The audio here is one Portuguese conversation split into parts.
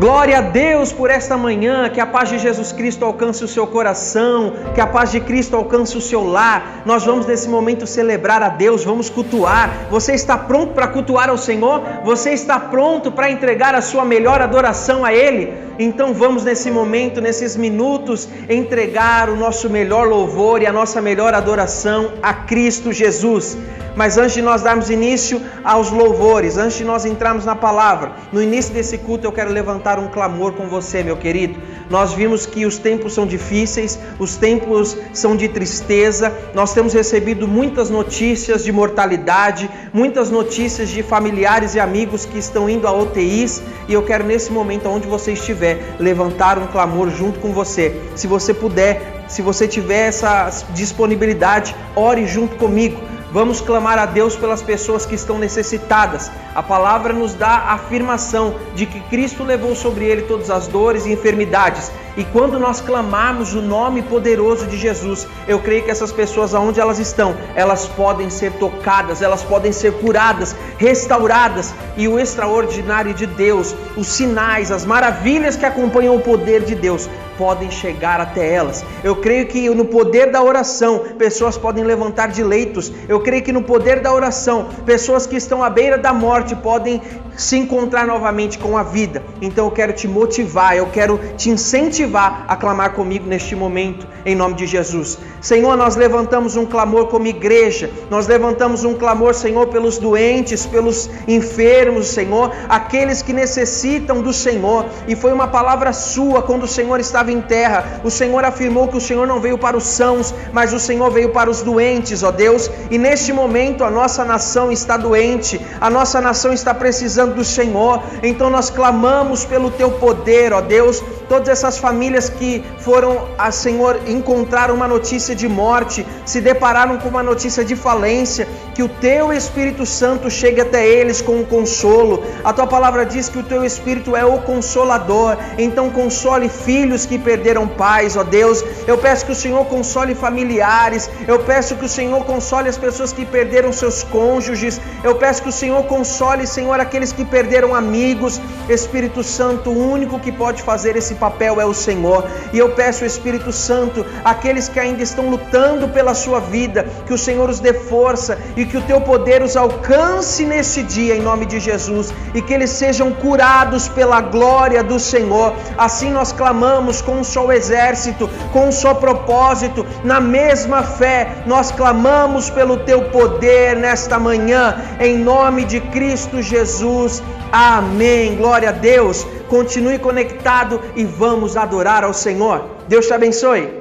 Glória a Deus por esta manhã, que a paz de Jesus Cristo alcance o seu coração, que a paz de Cristo alcance o seu lar. Nós vamos nesse momento celebrar a Deus, vamos cultuar. Você está pronto para cultuar ao Senhor? Você está pronto para entregar a sua melhor adoração a Ele? Então vamos nesse momento, nesses minutos, entregar o nosso melhor louvor e a nossa melhor adoração a Cristo Jesus. Mas antes de nós darmos início aos louvores, antes de nós entrarmos na palavra, no início desse culto eu quero levantar um clamor com você, meu querido. Nós vimos que os tempos são difíceis, os tempos são de tristeza, nós temos recebido muitas notícias de mortalidade, muitas notícias de familiares e amigos que estão indo a UTIs, e eu quero nesse momento, onde você estiver, levantar um clamor junto com você. Se você puder, se você tiver essa disponibilidade, ore junto comigo. Vamos clamar a Deus pelas pessoas que estão necessitadas. A palavra nos dá a afirmação de que Cristo levou sobre ele todas as dores e enfermidades. E quando nós clamarmos o nome poderoso de Jesus, eu creio que essas pessoas, aonde elas estão, elas podem ser tocadas, elas podem ser curadas, restauradas. E o extraordinário de Deus, os sinais, as maravilhas que acompanham o poder de Deus, podem chegar até elas. Eu creio que no poder da oração, pessoas podem levantar de leitos. Eu creio que no poder da oração, pessoas que estão à beira da morte podem se encontrar novamente com a vida. Então eu quero te motivar, eu quero te incentivar a clamar comigo neste momento, em nome de Jesus. Senhor, nós levantamos um clamor como igreja, nós levantamos um clamor, Senhor, pelos doentes, pelos enfermos, Senhor, aqueles que necessitam do Senhor. E foi uma palavra sua quando o Senhor estava em terra. O Senhor afirmou que o Senhor não veio para os sãos, mas o Senhor veio para os doentes, ó Deus. E neste momento a nossa nação está doente, a nossa nação está precisando do Senhor. Então nós clamamos pelo teu poder, ó Deus. Todas essas famílias que foram, a Senhor, encontrar uma notícia de morte, se depararam com uma notícia de falência, que o teu Espírito Santo chegue até eles com um consolo. A tua palavra diz que o teu Espírito é o consolador. Então console filhos que perderam pais, ó Deus. Eu peço que o Senhor console familiares. Eu peço que o Senhor console as pessoas que perderam seus cônjuges. Eu peço que o Senhor console, Senhor, aqueles que perderam amigos. Espírito Santo, o único que pode fazer esse papel é o Senhor. E eu peço, Espírito Santo, aqueles que ainda estão lutando pela sua vida, que o Senhor os dê força e que o teu poder os alcance nesse dia, em nome de Jesus, e que eles sejam curados pela glória do Senhor. Assim nós clamamos com um só exército, com um só propósito, na mesma fé. Nós clamamos pelo teu poder nesta manhã, em nome de Cristo Jesus. Amém. Glória a Deus. Continue conectado e vamos adorar ao Senhor. Deus te abençoe.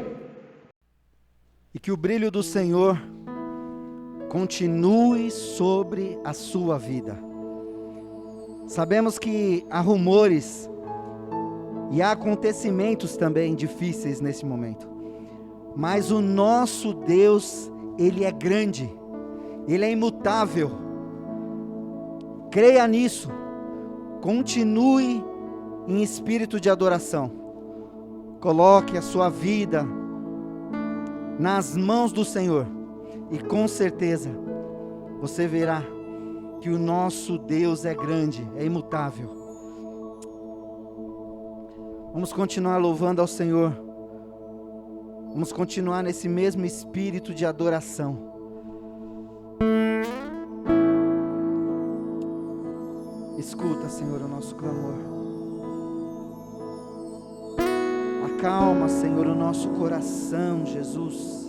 E que o brilho do Senhor continue sobre a sua vida. Sabemos que há rumores e há acontecimentos também difíceis nesse momento. Mas o nosso Deus, Ele é grande, Ele é imutável. Creia nisso. Continue em espírito de adoração. Coloque a sua vida nas mãos do Senhor. E com certeza você verá que o nosso Deus é grande, é imutável. Vamos continuar louvando ao Senhor. Vamos continuar nesse mesmo espírito de adoração. Escuta, Senhor, o nosso clamor. Acalma, Senhor, o nosso coração, Jesus.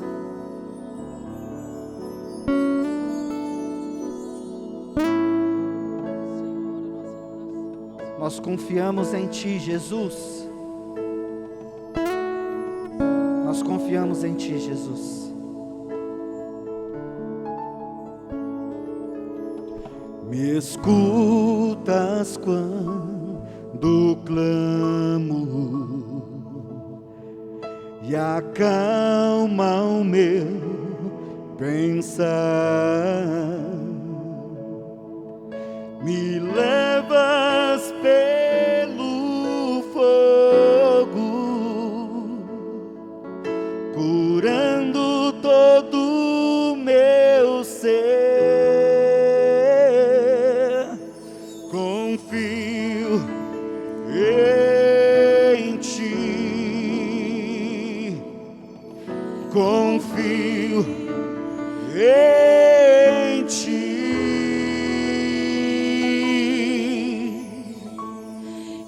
Nós confiamos em Ti, Jesus. Nós confiamos em Ti, Jesus. Me escutas quando clamo e acalma o meu pensar. Me levas pelo fogo, curando todo o meu ser. Confio em ti, confio em ti.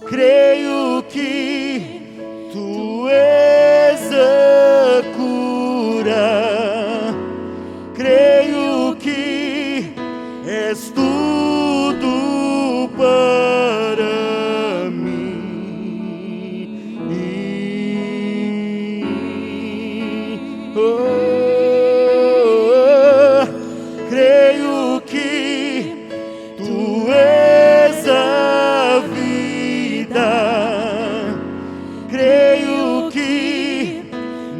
Creio que tu és a cura, creio que és tudo para mim. Creio que tu és a vida, creio que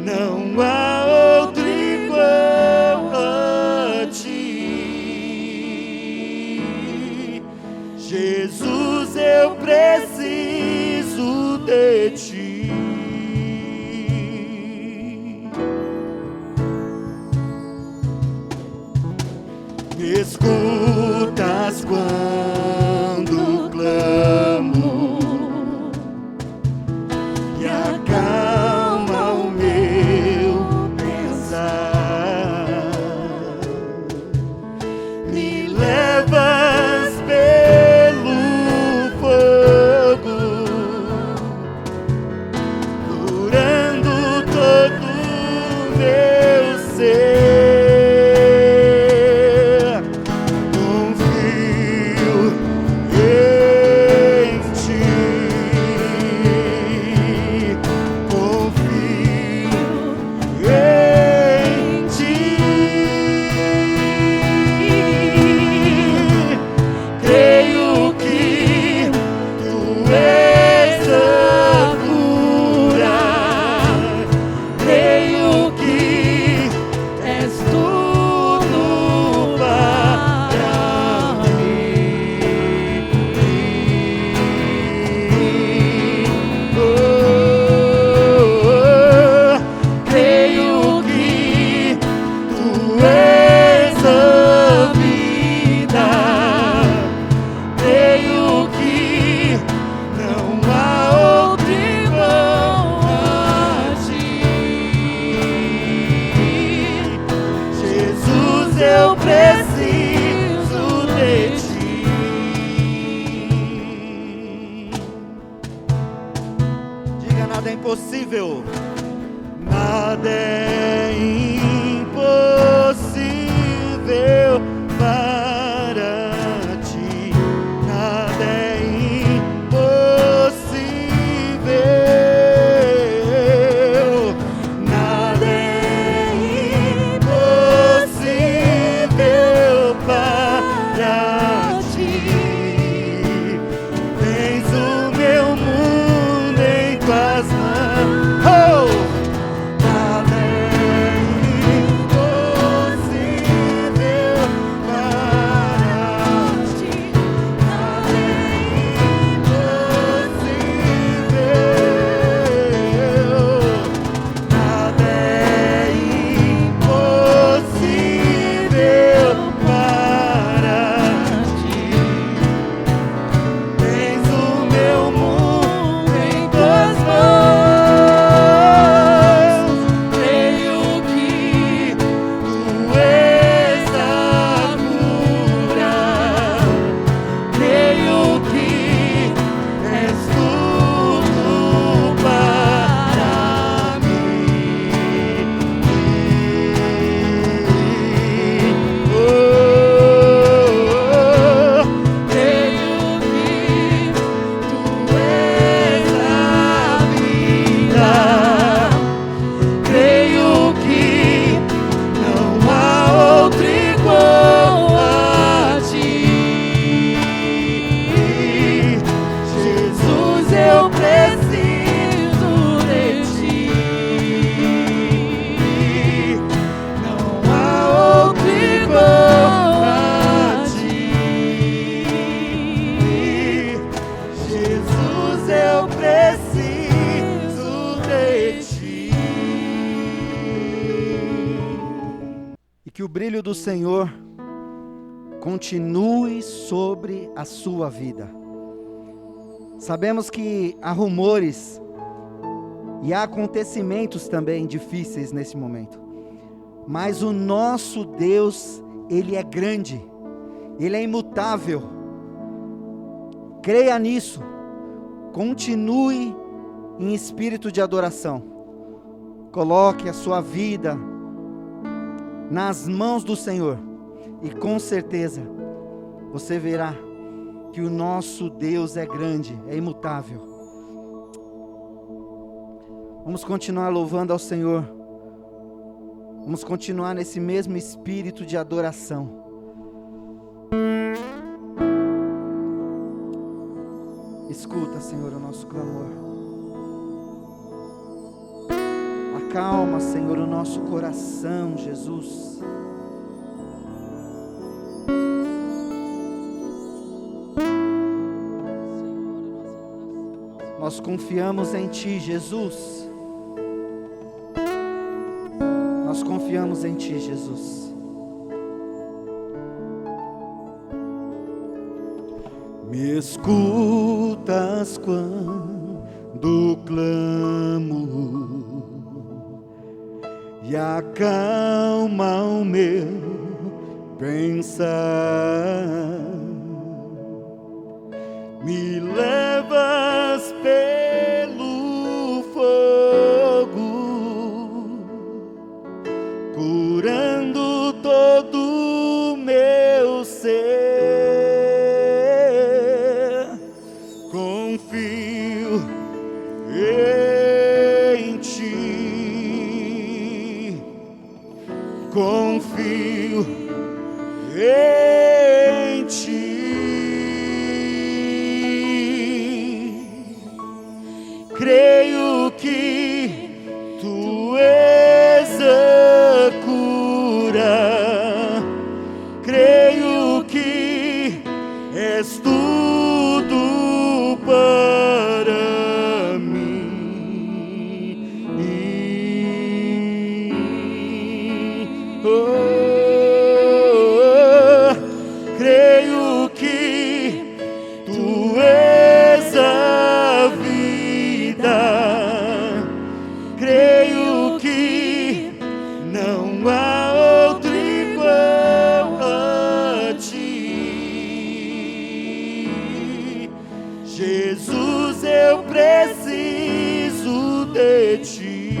não há outro igual a ti. Jesus, eu preciso de ti. Me escutas quando clamo e acalma o meu pensar. Me levas pelo fogo, curando todo o meu ser. Eu preciso de ti. Diga: nada é impossível. Nada é impossível para ti. Nada é impossível. Nada é impossível para ti. Tens o meu mundo em tuas mãos. Oh! Nada é impossível para ti. Nada é impossível. Nada é impossível para ti. Tens o meu mundo em tuas mãos. Creio que tu és a cura. Creio que és tudo para mim. Creio que não há outro igual a ti. Jesus, eu preciso de ti. Não há outro igual a ti. Jesus, eu preciso de ti. E que o brilho do Senhor continue sobre a sua vida. Sabemos que há rumores e há acontecimentos também difíceis nesse momento. Mas o nosso Deus, Ele é grande, Ele é imutável. Creia nisso. Continue em espírito de adoração. Coloque a sua vida nas mãos do Senhor. E com certeza você verá que o nosso Deus é grande, é imutável. Vamos continuar louvando ao Senhor. Vamos continuar nesse mesmo espírito de adoração. Escuta, Senhor, o nosso clamor. Acalma, Senhor, o nosso coração, Jesus. Nós confiamos em Ti, Jesus. Nós confiamos em Ti, Jesus. Me escutas quando clamo e acalma o meu pensar. Me levas pelo fogo, curando todo o meu ser. Confio em Ti, confio em Ti. Creio que Tu és a cura, creio que és tudo para mim. Creio que Tu és a vida, creio que não há outro igual a Ti. Jesus, eu preciso de Ti.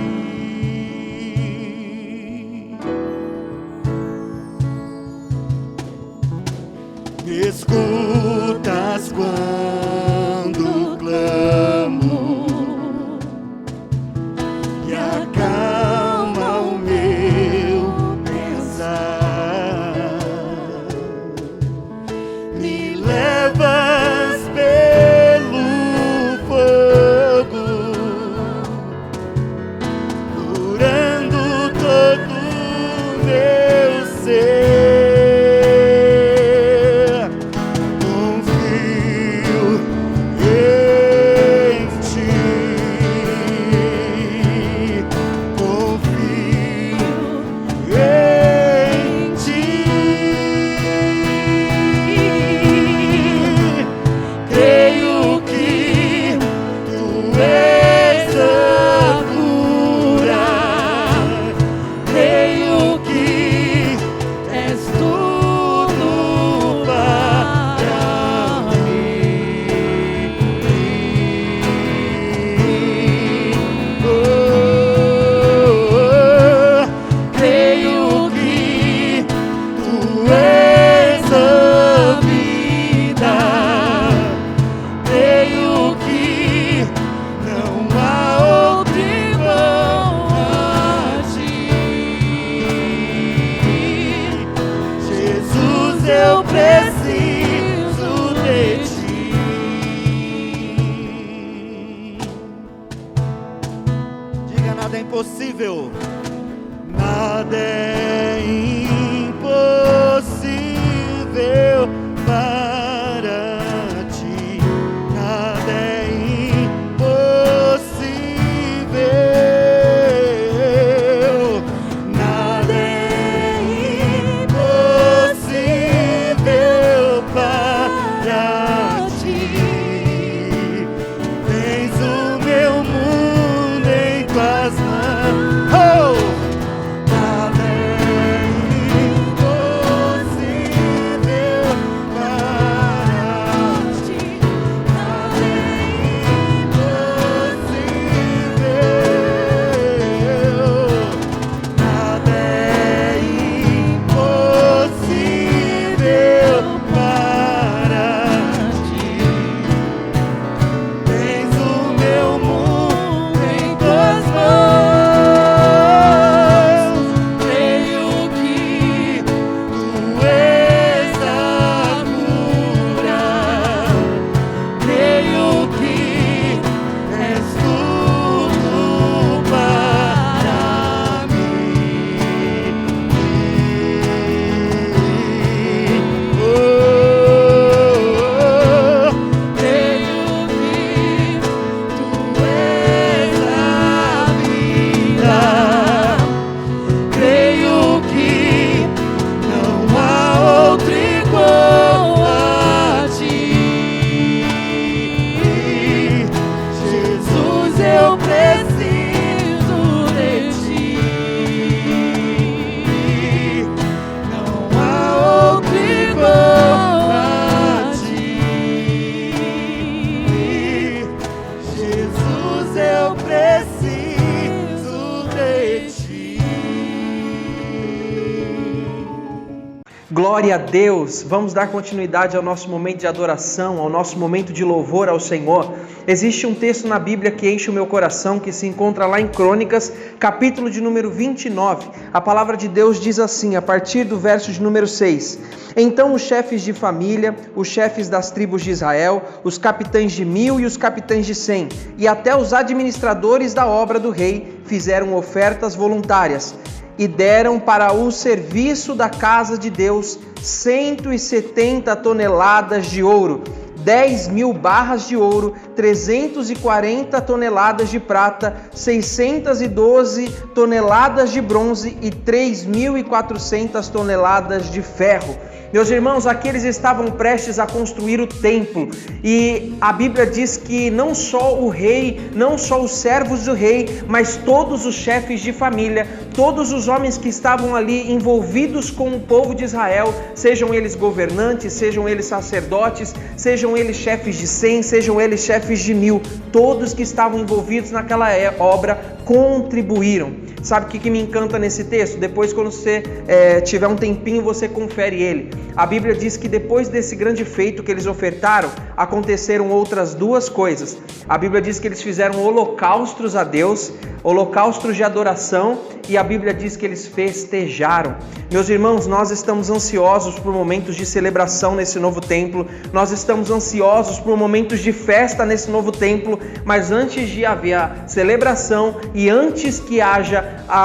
Me escutas quando clamo e acalma o meu pensar. Me levas pelo fogo, curando todo o meu ser. Eu preciso de Ti. Diga: nada é impossível. Nada é impossível para Ti. Nada é impossível. Nada é impossível para Ti. eu preciso de ti. Glória a Deus! Vamos dar continuidade ao nosso momento de adoração, ao nosso momento de louvor ao Senhor. Existe um texto na Bíblia que enche o meu coração, que se encontra lá em Crônicas, capítulo de número 29. A palavra de Deus diz assim, a partir do verso de número 6. Então os chefes de família, os chefes das tribos de Israel, os capitães de 1000 e os capitães de 100, e até os administradores da obra do rei, fizeram ofertas voluntárias e deram para o serviço da casa de Deus 170 toneladas de ouro, 10.000 barras de ouro, 340 toneladas de prata, 612 toneladas de bronze e 3.400 toneladas de ferro. Meus irmãos, aqui eles estavam prestes a construir o templo, e a Bíblia diz que não só o rei, não só os servos do rei, mas todos os chefes de família, todos os homens que estavam ali envolvidos com o povo de Israel, sejam eles governantes, sejam eles sacerdotes, sejam eles chefes de 100, sejam eles chefes de 1000, todos que estavam envolvidos naquela obra contribuíram. Sabe o que me encanta nesse texto? Depois, quando você tiver um tempinho, você confere ele. A Bíblia diz que depois desse grande feito que eles ofertaram, aconteceram outras duas coisas. A Bíblia diz que eles fizeram holocaustos a Deus, holocaustos de adoração, e a Bíblia diz que eles festejaram. Meus irmãos, nós estamos ansiosos por momentos de celebração nesse novo templo, nós estamos ansiosos por momentos de festa nesse novo templo, mas antes de haver a celebração e antes que haja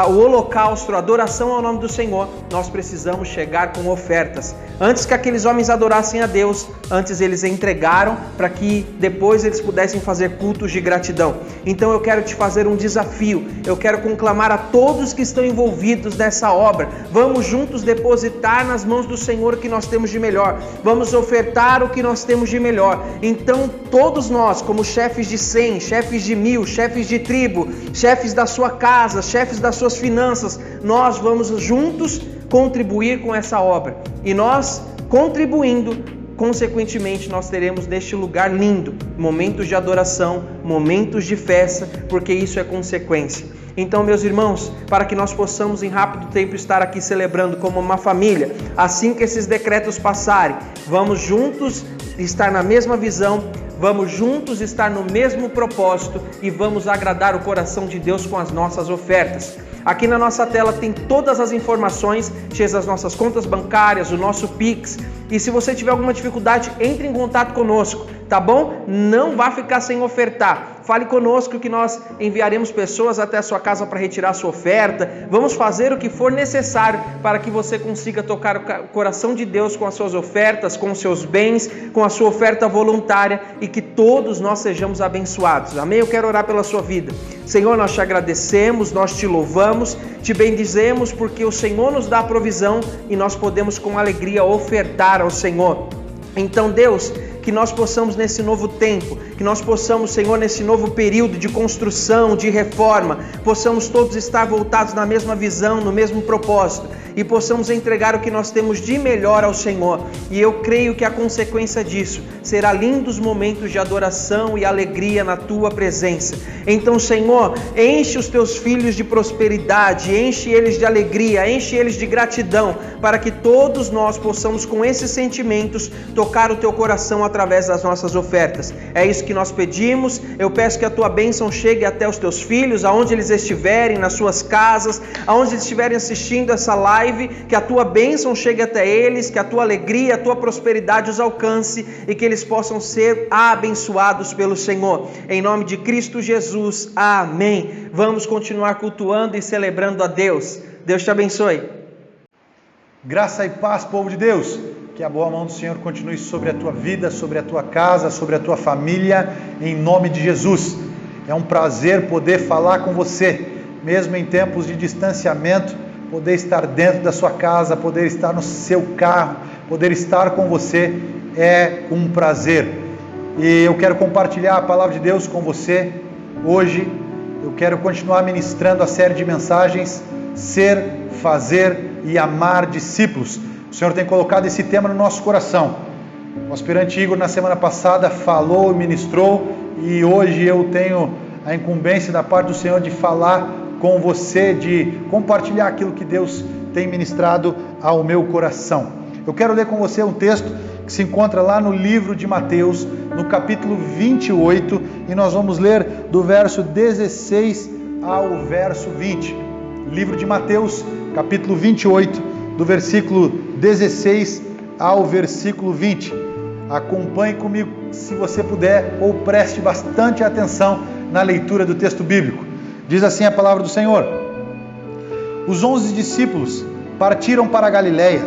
o holocausto, a adoração ao nome do Senhor, nós precisamos chegar com ofertas. Antes que aqueles homens adorassem a Deus, antes eles entregaram para que depois eles pudessem fazer cultos de gratidão. Então eu quero te fazer um desafio, eu quero conclamar a todos que estão envolvidos nessa obra, vamos juntos depositar nas mãos do Senhor o que nós temos de melhor, vamos ofertar o que nós temos de melhor. Então todos nós, como chefes de 100, chefes de 1000, chefes de tribo, chefes da sua casa, chefes das suas finanças, nós vamos juntos contribuir com essa obra, e nós contribuindo, consequentemente nós teremos neste lugar lindo momentos de adoração, momentos de festa, porque isso é consequência. Então, meus irmãos, para que nós possamos em rápido tempo estar aqui celebrando como uma família, assim que esses decretos passarem, vamos juntos estar na mesma visão, vamos juntos estar no mesmo propósito e vamos agradar o coração de Deus com as nossas ofertas. Aqui na nossa tela tem todas as informações, as nossas contas bancárias, o nosso Pix. E se você tiver alguma dificuldade, entre em contato conosco, tá bom? Não vá ficar sem ofertar. Fale conosco que nós enviaremos pessoas até a sua casa para retirar a sua oferta. Vamos fazer o que for necessário para que você consiga tocar o coração de Deus com as suas ofertas, com os seus bens, com a sua oferta voluntária, e que todos nós sejamos abençoados. Amém? Eu quero orar pela sua vida. Senhor, nós te agradecemos, nós te louvamos, te bendizemos porque o Senhor nos dá a provisão e nós podemos com alegria ofertar ao Senhor. Então, Deus, que nós possamos nesse novo tempo, que nós possamos, Senhor, nesse novo período de construção, de reforma, possamos todos estar voltados na mesma visão, no mesmo propósito, e possamos entregar o que nós temos de melhor ao Senhor. E eu creio que a consequência disso será lindos momentos de adoração e alegria na Tua presença. Então, Senhor, enche os Teus filhos de prosperidade, enche eles de alegria, enche eles de gratidão, para que todos nós possamos com esses sentimentos tocar o Teu coração através das nossas ofertas. É isso que nós pedimos. Eu peço que a Tua bênção chegue até os Teus filhos, aonde eles estiverem, nas suas casas, aonde eles estiverem assistindo essa live, que a Tua bênção chegue até eles, que a Tua alegria, a Tua prosperidade os alcance e que eles possam ser abençoados pelo Senhor. Em nome de Cristo Jesus, amém. Vamos continuar cultuando e celebrando a Deus. Deus te abençoe. Graça e paz, povo de Deus. Que a boa mão do Senhor continue sobre a tua vida, sobre a tua casa, sobre a tua família, em nome de Jesus. É um prazer poder falar com você, mesmo em tempos de distanciamento, poder estar dentro da sua casa, poder estar no seu carro, poder estar com você, é um prazer. E eu quero compartilhar a palavra de Deus com você. Hoje eu quero continuar ministrando a série de mensagens, Ser, Fazer e Amar Discípulos. O Senhor tem colocado esse tema no nosso coração. O aspirante Igor na semana passada falou e ministrou, e hoje eu tenho a incumbência da parte do Senhor de falar com você, de compartilhar aquilo que Deus tem ministrado ao meu coração. Eu quero ler com você um texto que se encontra lá no livro de Mateus, no capítulo 28, e nós vamos ler do verso 16 ao verso 20. Livro de Mateus, capítulo 28, do versículo 16 ao versículo 20. Acompanhe comigo, se você puder, ou preste bastante atenção na leitura do texto bíblico. Diz assim a palavra do Senhor: Os 11 discípulos partiram para a Galileia,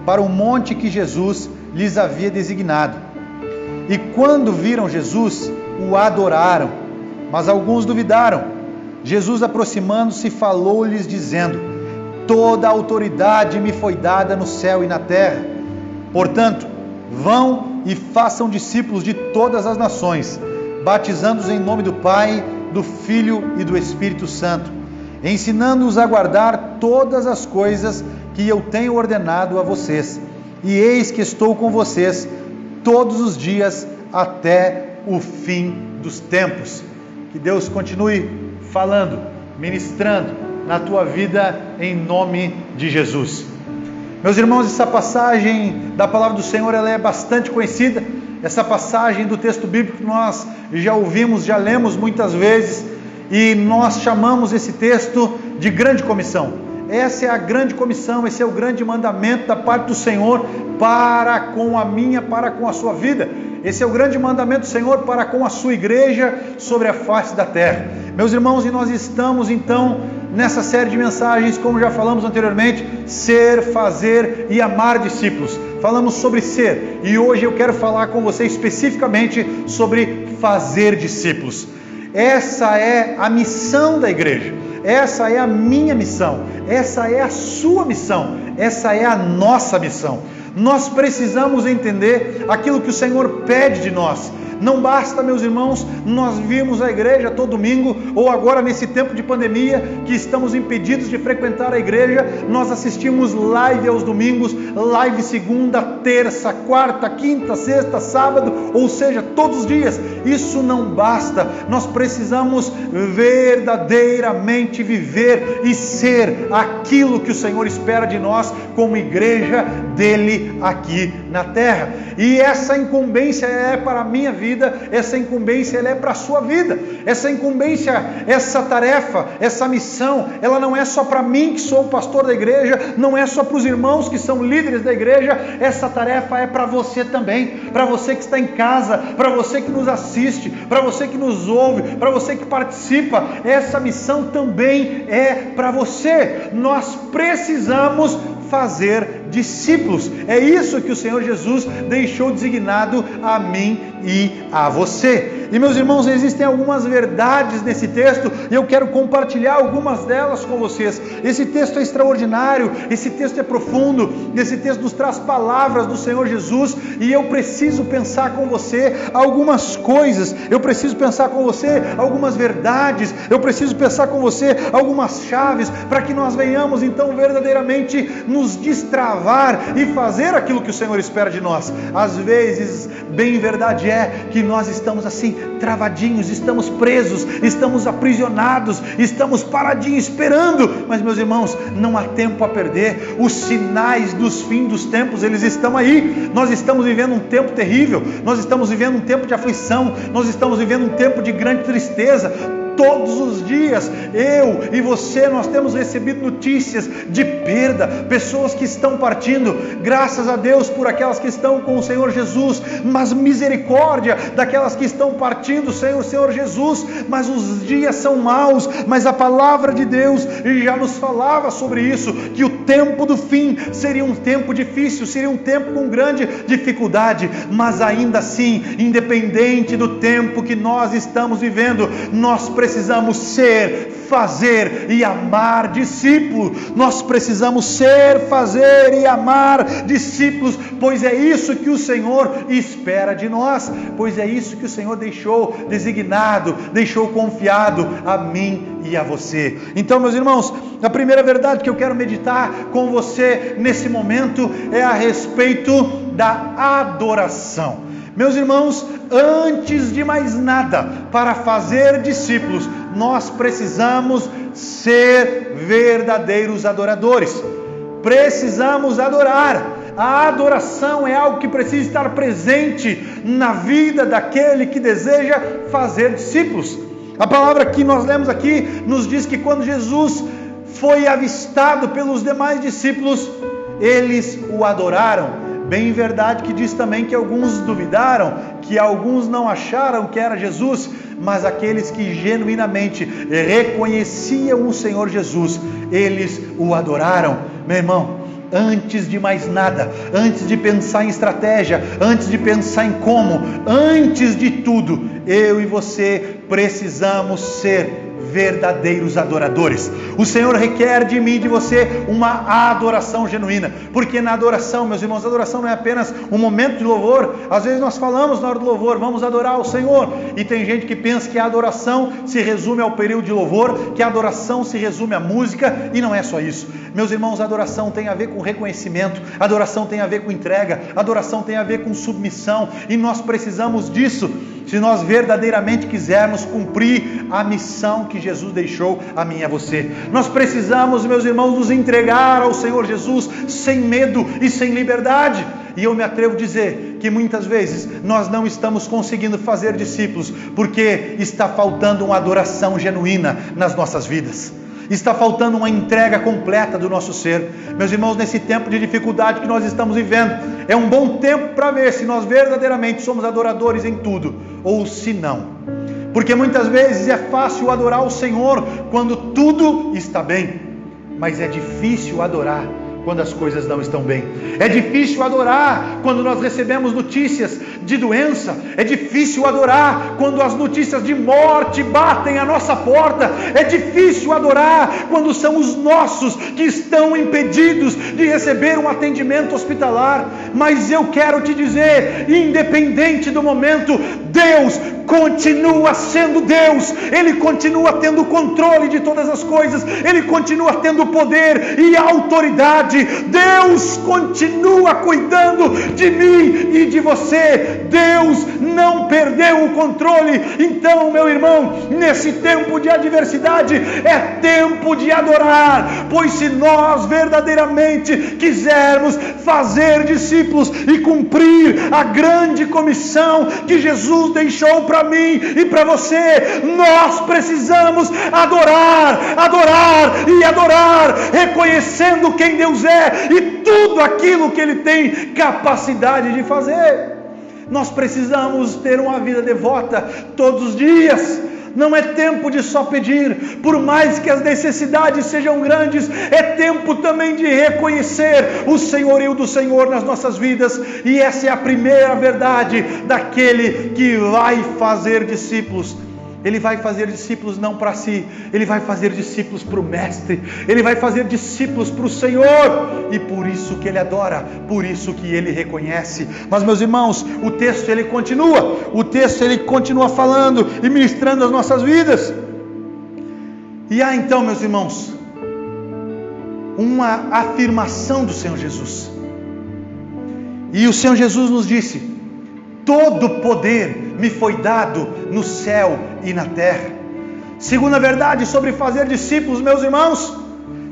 para o monte que Jesus lhes havia designado. E quando viram Jesus, o adoraram, mas alguns duvidaram. Jesus, aproximando-se, falou-lhes dizendo: Toda a autoridade me foi dada no céu e na terra. Portanto, vão e façam discípulos de todas as nações, batizando-os em nome do Pai, do Filho e do Espírito Santo, ensinando-os a guardar todas as coisas que eu tenho ordenado a vocês. E eis que estou com vocês todos os dias até o fim dos tempos. Que Deus continue falando, ministrando na tua vida em nome de Jesus. Meus irmãos, essa passagem da palavra do Senhor, ela é bastante conhecida. Essa passagem do texto bíblico nós já ouvimos, já lemos muitas vezes, e nós chamamos esse texto de grande comissão. Essa é a grande comissão, esse é o grande mandamento da parte do Senhor para com a minha, para com a sua vida. Esse é o grande mandamento do Senhor para com a sua igreja sobre a face da terra. Meus irmãos, e nós estamos então nessa série de mensagens, como já falamos anteriormente, ser, fazer e amar discípulos. Falamos sobre ser, e hoje eu quero falar com você especificamente sobre fazer discípulos. Essa é a missão da igreja, essa é a minha missão, essa é a sua missão, essa é a nossa missão. Nós precisamos entender aquilo que o Senhor pede de nós. Não basta, meus irmãos, nós virmos a igreja todo domingo, ou agora nesse tempo de pandemia, que estamos impedidos de frequentar a igreja, nós assistimos live aos domingos, live segunda, terça, quarta, quinta, sexta, sábado, ou seja, todos os dias. Isso não basta, nós precisamos verdadeiramente viver e ser aquilo que o Senhor espera de nós como igreja dele aqui na terra. E essa incumbência é para a minha vida, essa incumbência ela é para a sua vida. Essa incumbência, essa tarefa, essa missão, ela não é só para mim que sou o pastor da igreja, não é só para os irmãos que são líderes da igreja, essa tarefa é para você também, para você que está em casa, para você que nos assiste, para você que nos ouve, para você que participa. Essa missão também é para você. Nós precisamos fazer discípulos. É isso que o Senhor Jesus deixou designado a mim e a você. E meus irmãos, existem algumas verdades nesse texto e eu quero compartilhar algumas delas com vocês. Esse texto é extraordinário, esse texto é profundo, esse texto nos traz palavras do Senhor Jesus e eu preciso pensar com você algumas coisas, eu preciso pensar com você algumas verdades, eu preciso pensar com você algumas chaves para que nós venhamos então verdadeiramente nos destravar e fazer aquilo que o Senhor espera de nós. Às vezes, bem verdade é que nós estamos assim, travadinhos, estamos presos, estamos aprisionados, estamos paradinhos esperando, mas meus irmãos, não há tempo a perder. Os sinais dos fins dos tempos, eles estão aí. Nós estamos vivendo um tempo terrível, nós estamos vivendo um tempo de aflição, nós estamos vivendo um tempo de grande tristeza. Todos os dias, eu e você, nós temos recebido notícias de perda, pessoas que estão partindo, graças a Deus por aquelas que estão com o Senhor Jesus, mas misericórdia daquelas que estão partindo sem o Senhor Jesus. Mas os dias são maus, mas a palavra de Deus já nos falava sobre isso, que o tempo do fim seria um tempo difícil, seria um tempo com grande dificuldade, mas ainda assim, independente do tempo que nós estamos vivendo, nós precisamos ser, fazer e amar discípulos. Nós precisamos ser, fazer e amar discípulos, pois é isso que o Senhor espera de nós, pois é isso que o Senhor deixou designado, deixou confiado a mim e a você. Então, meus irmãos, a primeira verdade que eu quero meditar com você nesse momento é a respeito da adoração. Meus irmãos, antes de mais nada, para fazer discípulos, nós precisamos ser verdadeiros adoradores. Precisamos adorar. A adoração é algo que precisa estar presente na vida daquele que deseja fazer discípulos. A palavra que nós lemos aqui nos diz que quando Jesus foi avistado pelos demais discípulos, eles o adoraram. Bem verdade que diz também que alguns duvidaram, que alguns não acharam que era Jesus, mas aqueles que genuinamente reconheciam o Senhor Jesus, eles o adoraram. Meu irmão, antes de mais nada, antes de pensar em estratégia, antes de pensar em como, antes de tudo, eu e você precisamos ser verdadeiros adoradores. O Senhor requer de mim e de você uma adoração genuína, porque na adoração, meus irmãos, a adoração não é apenas um momento de louvor. Às vezes nós falamos na hora do louvor, vamos adorar o Senhor, e tem gente que pensa que a adoração se resume ao período de louvor, que a adoração se resume à música, e não é só isso. Meus irmãos, a adoração tem a ver com reconhecimento, a adoração tem a ver com entrega, a adoração tem a ver com submissão, e nós precisamos disso se nós verdadeiramente quisermos cumprir a missão que Jesus deixou a mim e a você. Nós precisamos, meus irmãos, nos entregar ao Senhor Jesus sem medo e sem liberdade. E eu me atrevo a dizer que muitas vezes nós não estamos conseguindo fazer discípulos porque está faltando uma adoração genuína nas nossas vidas. Está faltando uma entrega completa do nosso ser. Meus irmãos, nesse tempo de dificuldade que nós estamos vivendo, é um bom tempo para ver se nós verdadeiramente somos adoradores em tudo, ou se não. Porque muitas vezes é fácil adorar o Senhor quando tudo está bem, mas é difícil adorar quando as coisas não estão bem. É difícil adorar quando nós recebemos notícias de doença. É difícil adorar quando as notícias de morte batem à nossa porta. É difícil adorar quando são os nossos que estão impedidos de receber um atendimento hospitalar. Mas eu quero te dizer, independente do momento, Deus continua sendo Deus. Ele continua tendo o controle de todas as coisas. Ele continua tendo poder e autoridade. Deus continua cuidando de mim e de você. Deus não perdeu o controle. Então, meu irmão, nesse tempo de adversidade, é tempo de adorar, pois se nós verdadeiramente quisermos fazer discípulos e cumprir a grande comissão que Jesus deixou para mim e para você, nós precisamos adorar e adorar, reconhecendo quem Deus é e tudo aquilo que Ele tem capacidade de fazer. Nós precisamos ter uma vida devota todos os dias. Não é tempo de só pedir, por mais que as necessidades sejam grandes, é tempo também de reconhecer o senhorio do Senhor nas nossas vidas. E essa é a primeira verdade daquele que vai fazer discípulos. Ele vai fazer discípulos não para si, ele vai fazer discípulos para o Mestre, ele vai fazer discípulos para o Senhor, e por isso que ele adora, por isso que ele reconhece. Mas, meus irmãos, o texto ele continua falando e ministrando as nossas vidas. E há então, meus irmãos, uma afirmação do Senhor Jesus. E o Senhor Jesus nos disse: todo poder me foi dado no céu e na terra. Segunda verdade sobre fazer discípulos, meus irmãos,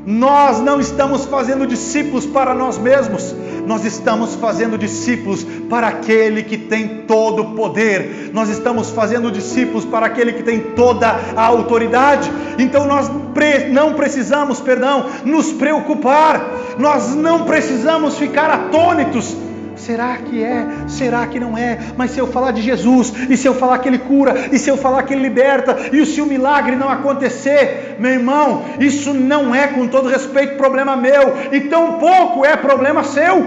nós não estamos fazendo discípulos para nós mesmos, nós estamos fazendo discípulos para aquele que tem todo o poder, nós estamos fazendo discípulos para aquele que tem toda a autoridade. Então nós não precisamos, nos preocupar, nós não precisamos ficar atônitos. Será que é? Será que não é? Mas se eu falar de Jesus, e se eu falar que Ele cura, e se eu falar que Ele liberta, e se o milagre não acontecer, meu irmão, isso não é, com todo respeito, problema meu, e tampouco é problema seu,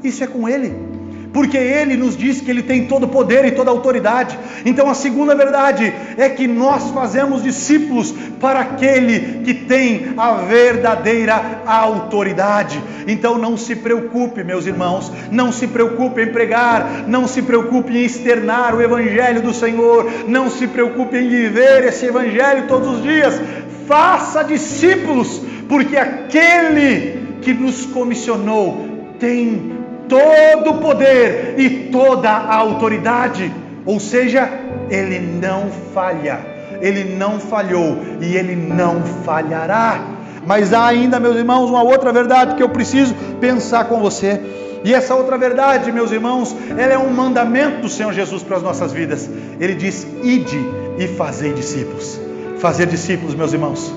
isso é com Ele. Porque Ele nos diz que Ele tem todo o poder e toda a autoridade. Então a segunda verdade é que nós fazemos discípulos para aquele que tem a verdadeira autoridade. Então não se preocupe, meus irmãos, não se preocupe em pregar, não se preocupe em externar o Evangelho do Senhor, não se preocupe em viver esse Evangelho todos os dias. Faça discípulos, porque aquele que nos comissionou tem todo o poder e toda a autoridade. Ou seja, Ele não falha, Ele não falhou e Ele não falhará. Mas há ainda, meus irmãos, uma outra verdade que eu preciso pensar com você. E essa outra verdade, meus irmãos, ela é um mandamento do Senhor Jesus para as nossas vidas. Ele diz: ide e fazei discípulos. Fazer discípulos, meus irmãos,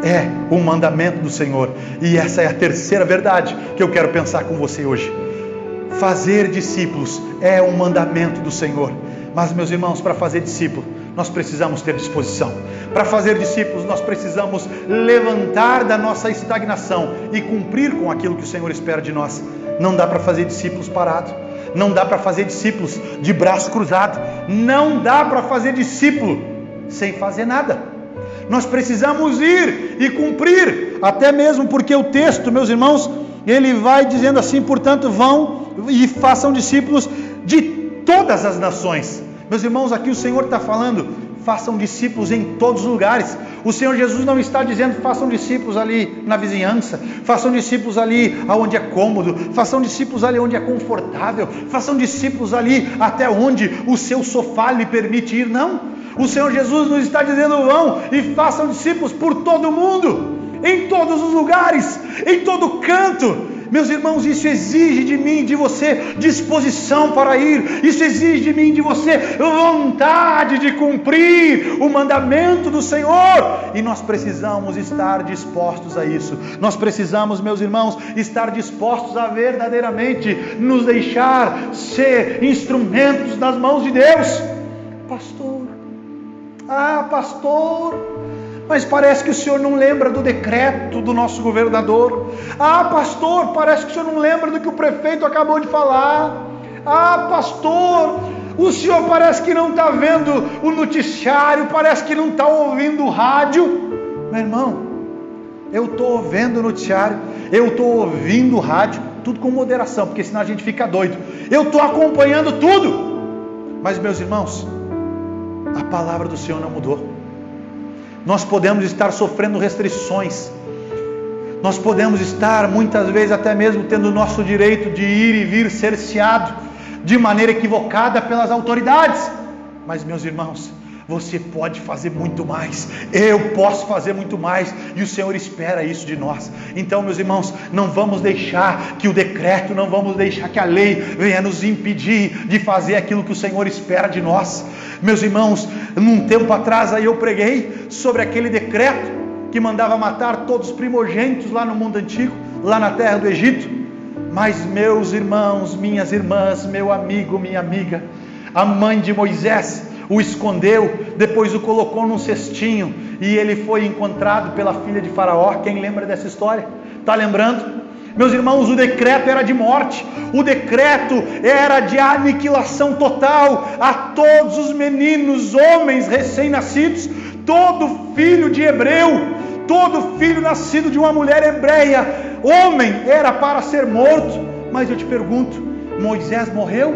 é um mandamento do Senhor. E essa é a terceira verdade que eu quero pensar com você hoje. Fazer discípulos é um mandamento do Senhor. Mas, meus irmãos, para fazer discípulo, nós precisamos ter disposição. Para fazer discípulos, nós precisamos levantar da nossa estagnação e cumprir com aquilo que o Senhor espera de nós. Não dá para fazer discípulos parados. Não dá para fazer discípulos de braço cruzado. Não dá para fazer discípulo sem fazer nada. Nós precisamos ir e cumprir, até mesmo porque o texto, meus irmãos, ele vai dizendo assim: portanto, vão e façam discípulos de todas as nações. Meus irmãos, aqui o Senhor está falando: façam discípulos em todos os lugares. O Senhor Jesus não está dizendo: façam discípulos ali na vizinhança, façam discípulos ali onde é cômodo, façam discípulos ali onde é confortável, façam discípulos ali até onde o seu sofá lhe permite ir. Não, o Senhor Jesus nos está dizendo: vão e façam discípulos por todo o mundo, em todos os lugares, em todo canto. Meus irmãos, isso exige de mim, de você, disposição para ir. Isso exige de mim, de você, vontade de cumprir o mandamento do Senhor. E nós precisamos estar dispostos a isso. Nós precisamos, meus irmãos, estar dispostos a verdadeiramente nos deixar ser instrumentos nas mãos de Deus. Pastor, mas parece que o senhor não lembra do decreto do nosso governador. Pastor, parece que o senhor não lembra do que o prefeito acabou de falar. Pastor, o senhor parece que não está vendo o noticiário, parece que não está ouvindo o rádio. Meu irmão, eu estou vendo o noticiário, eu estou ouvindo o rádio, tudo com moderação, porque senão a gente fica doido. Eu estou acompanhando tudo. Mas, meus irmãos, a palavra do Senhor não mudou. Nós podemos estar sofrendo restrições, nós podemos estar muitas vezes até mesmo tendo o nosso direito de ir e vir cerceado de maneira equivocada pelas autoridades. Mas, meus irmãos, você pode fazer muito mais, eu posso fazer muito mais, e o Senhor espera isso de nós. Então, meus irmãos, não vamos deixar que o decreto, não vamos deixar que a lei venha nos impedir de fazer aquilo que o Senhor espera de nós. Meus irmãos, num tempo atrás aí eu preguei sobre aquele decreto que mandava matar todos os primogênitos lá no mundo antigo, lá na terra do Egito. Mas, meus irmãos, minhas irmãs, meu amigo, minha amiga, a mãe de Moisés o escondeu, depois o colocou num cestinho, e ele foi encontrado pela filha de Faraó. Quem lembra dessa história? Está lembrando? Meus irmãos, o decreto era de morte, o decreto era de aniquilação total a todos os meninos, homens recém-nascidos, todo filho de hebreu, todo filho nascido de uma mulher hebreia, homem, era para ser morto. Mas eu te pergunto, Moisés morreu?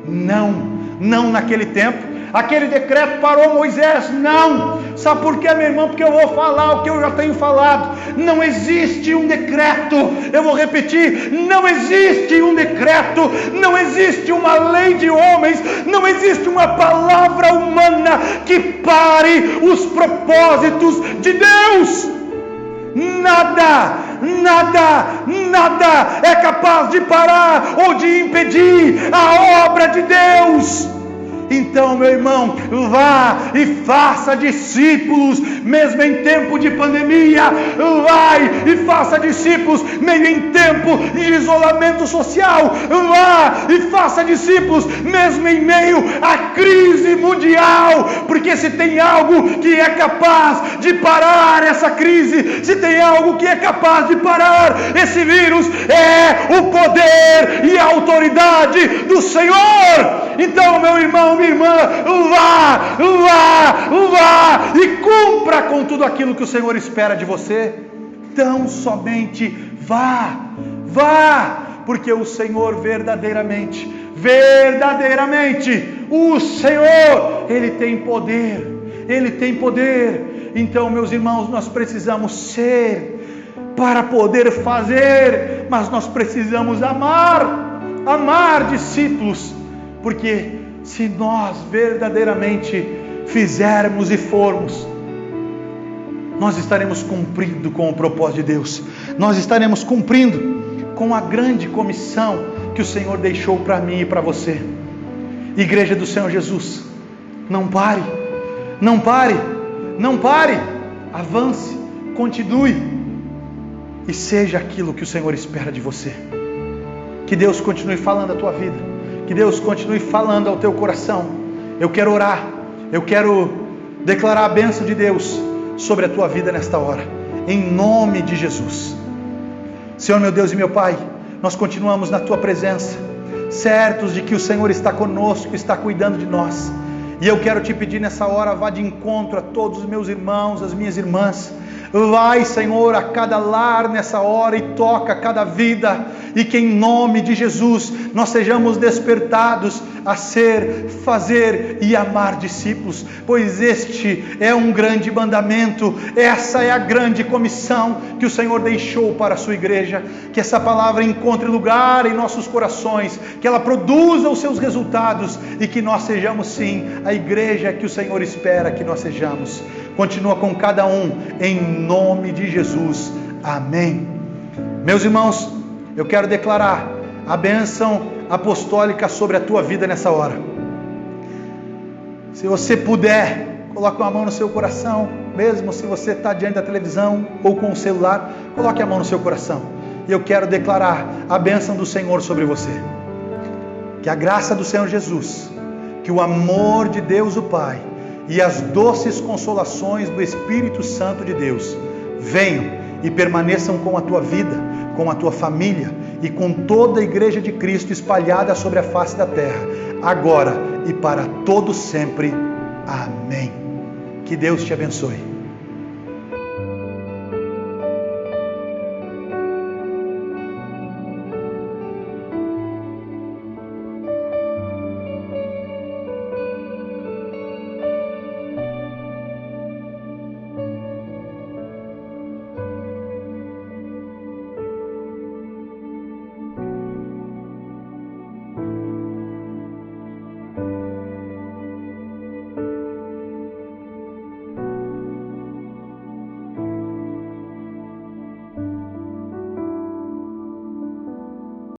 Não naquele tempo. Aquele decreto parou Moisés? Não. Sabe por quê, meu irmão? Porque eu vou falar o que eu já tenho falado. Não existe um decreto. Eu vou repetir: não existe um decreto, não existe uma lei de homens, não existe uma palavra humana que pare os propósitos de Deus. Nada é capaz de parar ou de impedir a obra de Deus. Então, meu irmão, vá e faça discípulos, mesmo em tempo de pandemia. Vai e faça discípulos, mesmo em tempo de isolamento social. Vá e faça discípulos, mesmo em meio à crise mundial. Porque se tem algo que é capaz de parar essa crise, se tem algo que é capaz de parar esse vírus, é o poder e a autoridade do Senhor. Então, meu irmão, minha irmã, vá e cumpra com tudo aquilo que o Senhor espera de você. Tão somente vá, porque o Senhor verdadeiramente, o Senhor, Ele tem poder. Então, meus irmãos, nós precisamos ser para poder fazer, mas nós precisamos amar. amar discípulos, porque se nós verdadeiramente fizermos e formos, nós estaremos cumprindo com o propósito de Deus, nós estaremos cumprindo com a grande comissão que o Senhor deixou para mim e para você. Igreja do Senhor Jesus, não pare, não pare, não pare, avance, continue e seja aquilo que o Senhor espera de você. Que Deus continue falando a tua vida, que Deus continue falando ao teu coração. Eu quero orar, eu quero declarar a bênção de Deus sobre a tua vida nesta hora, em nome de Jesus. Senhor meu Deus e meu Pai, nós continuamos na tua presença, certos de que o Senhor está conosco, está cuidando de nós. E eu quero te pedir nessa hora, vá de encontro a todos os meus irmãos, as minhas irmãs. Vai, Senhor, a cada lar nessa hora e toca cada vida, e que em nome de Jesus nós sejamos despertados a ser, fazer e amar discípulos, pois este é um grande mandamento, essa é a grande comissão que o Senhor deixou para a sua igreja. Que essa palavra encontre lugar em nossos corações, que ela produza os seus resultados e que nós sejamos sim a igreja que o Senhor espera que nós sejamos. Continua com cada um, em nome de Jesus, amém. Meus irmãos, eu quero declarar a bênção apostólica sobre a tua vida nessa hora. Se você puder, coloque uma mão no seu coração, mesmo se você está diante da televisão ou com o celular, coloque a mão no seu coração. E eu quero declarar a bênção do Senhor sobre você. Que a graça do Senhor Jesus, que o amor de Deus o Pai e as doces consolações do Espírito Santo de Deus venham e permaneçam com a tua vida, com a tua família e com toda a igreja de Cristo espalhada sobre a face da terra, agora e para todo sempre. Amém. Que Deus te abençoe.